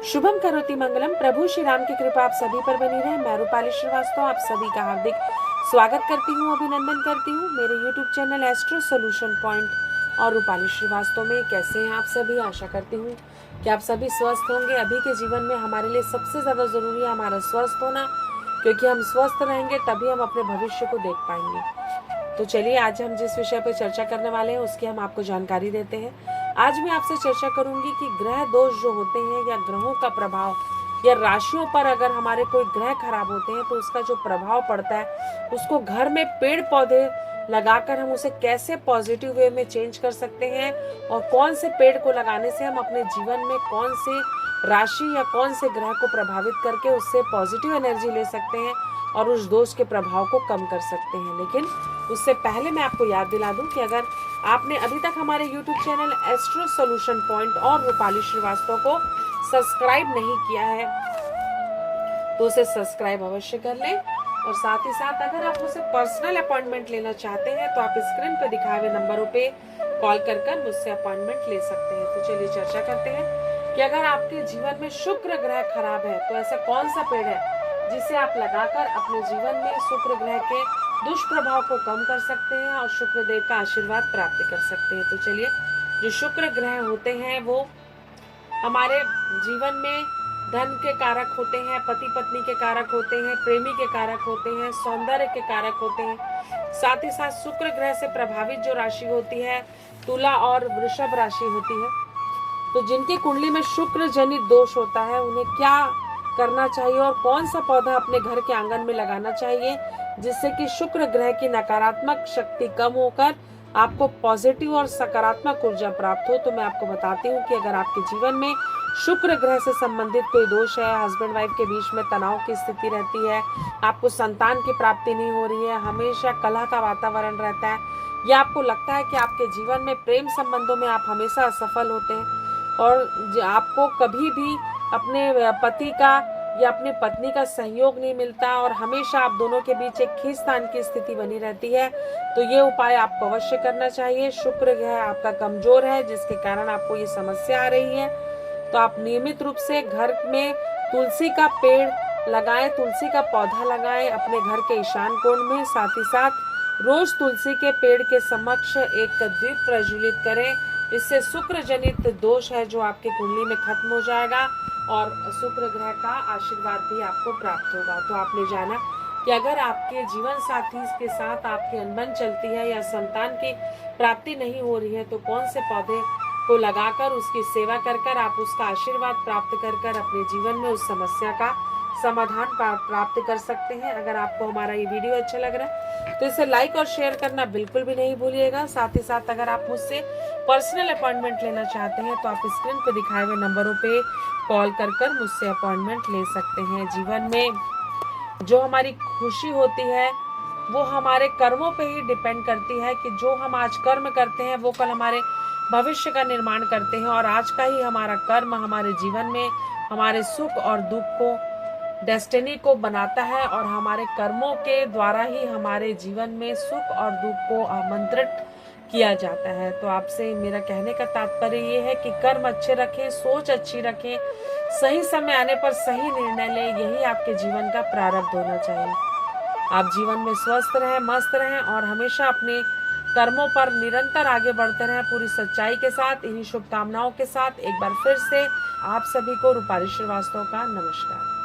शुभम करोति मंगलम। प्रभु श्री राम की कृपा आप सभी पर बनी रहे। मैं रूपाली श्रीवास्तव आप सभी का हार्दिक स्वागत करती हूँ, अभिनंदन करती हूँ मेरे YouTube channel astro solution point और रूपाली श्रीवास्तव में। कैसे हैं आप सभी? आशा करती हूँ कि आप सभी स्वस्थ होंगे। अभी के जीवन में हमारे लिए सबसे ज़्यादा ज़रूरी है हमारा स्वस्थ होना, क्योंकि हम स्वस्थ रहेंगे तभी हम अपने भविष्य को देख पाएंगे। तो चलिए, आज हम जिस विषय पर चर्चा करने वाले हैं उसकी हम आपको जानकारी देते हैं। आज मैं आपसे चर्चा करूंगी कि ग्रह दोष जो होते हैं या ग्रहों का प्रभाव या राशियों पर अगर हमारे कोई ग्रह खराब होते हैं तो उसका जो प्रभाव पड़ता है उसको घर में पेड़ पौधे लगाकर हम उसे कैसे पॉजिटिव वे में चेंज कर सकते हैं, और कौन से पेड़ को लगाने से हम अपने जीवन में कौन सी राशि या कौन से ग्रह को प्रभावित करके उससे पॉजिटिव एनर्जी ले सकते हैं और उस दोष के प्रभाव को कम कर सकते हैं। लेकिन उससे पहले मैं आपको याद दिला दूं कि अगर आपने अभी तक हमारे YouTube channel astro solution point और रूपाली श्रीवास्तव को सब्सक्राइब नहीं किया है तो उसे सब्सक्राइब अवश्य कर लें। और साथ ही साथ अगर आप मुझसे पर्सनल अपॉइंटमेंट लेना चाहते हैं तो आप स्क्रीन पर दिखाए हुए नंबरों पे कॉल कर मुझसे अपॉइंटमेंट ले सकते हैं। तो चलिए चर्चा करते हैं कि अगर आपके जीवन में शुक्र ग्रह खराब है तो ऐसा कौन सा पेड़ है जिसे आप लगाकर अपने जीवन में शुक्र ग्रह के दुष्प्रभाव को कम कर सकते हैं और शुक्र देव का आशीर्वाद प्राप्त कर सकते हैं। तो चलिए, जो शुक्र ग्रह होते हैं वो हमारे जीवन में धन के कारक होते हैं, पति पत्नी के कारक होते हैं, प्रेमी के कारक होते हैं, सौंदर्य के कारक होते हैं। साथ ही साथ शुक्र ग्रह से प्रभावित जो राशि होती है तुला और वृषभ राशि होती है। तो जिनकी कुंडली में शुक्र जनित दोष होता है उन्हें क्या करना चाहिए और कौन सा पौधा अपने घर के आंगन में लगाना चाहिए जिससे कि शुक्र ग्रह की नकारात्मक शक्ति कम होकर आपको पॉजिटिव और सकारात्मक ऊर्जा प्राप्त हो। तो मैं आपको बताती हूँ कि अगर आपके जीवन में शुक्र ग्रह से संबंधित कोई दोष है, हस्बैंड वाइफ के बीच में तनाव की स्थिति रहती है, आपको संतान की प्राप्ति नहीं हो रही है, हमेशा कलह का वातावरण रहता है, या आपको लगता है कि आपके जीवन में प्रेम संबंधों में आप हमेशा असफल होते हैं और आपको कभी भी अपने पति का या अपनी पत्नी का सहयोग नहीं मिलता और हमेशा आप दोनों के बीच एक खींचतान की स्थिति बनी रहती है, तो ये उपाय आपको अवश्य करना चाहिए। शुक्र ग्रह आपका कमजोर है जिसके कारण आपको ये समस्या आ रही है। तो आप नियमित रूप से घर में तुलसी का पेड़ लगाएं, तुलसी का पौधा लगाएं अपने घर के ईशान कोण में। साथ ही साथ रोज तुलसी के पेड़ के समक्ष एक दीप प्रज्वलित करें। इससे शुक्र जनित दोष है जो आपके कुंडली में खत्म हो जाएगा और शुक्र ग्रह का आशीर्वाद भी आपको प्राप्त होगा। तो आपने जाना कि अगर आपके जीवन साथी के साथ आपकी अनबन चलती है या संतान की प्राप्ति नहीं हो रही है तो कौन से पौधे को लगाकर उसकी सेवा कर आप उसका आशीर्वाद प्राप्त कर अपने जीवन में उस समस्या का समाधान प्राप्त कर सकते हैं। अगर आपको हमारा ये वीडियो अच्छा लग रहा है तो इसे लाइक और शेयर करना बिल्कुल भी नहीं भूलिएगा। साथ ही साथ अगर आप मुझसे पर्सनल अपॉइंटमेंट लेना चाहते हैं तो आप स्क्रीन पे दिखाए हुए नंबरों पे कॉल कर मुझसे अपॉइंटमेंट ले सकते हैं। जीवन में जो हमारी खुशी होती है वो हमारे कर्मों पे ही डिपेंड करती है कि जो हम आज कर्म करते हैं वो कल हमारे भविष्य का निर्माण करते हैं, और आज का ही हमारा कर्म हमारे जीवन में हमारे सुख और दुख को, डेस्टिनी को बनाता है, और हमारे कर्मों के द्वारा ही हमारे जीवन में सुख और दुख को आमंत्रित किया जाता है। तो आपसे मेरा कहने का तात्पर्य ये है कि कर्म अच्छे रखें, सोच अच्छी रखें, सही समय आने पर सही निर्णय लें, यही आपके जीवन का प्रारब्ध होना चाहिए। आप जीवन में स्वस्थ रहें, मस्त रहें और हमेशा अपने कर्मों पर निरंतर आगे बढ़ते रहें पूरी सच्चाई के साथ। इन्हीं शुभकामनाओं के साथ एक बार फिर से आप सभी को रूपाली श्रीवास्तव का नमस्कार।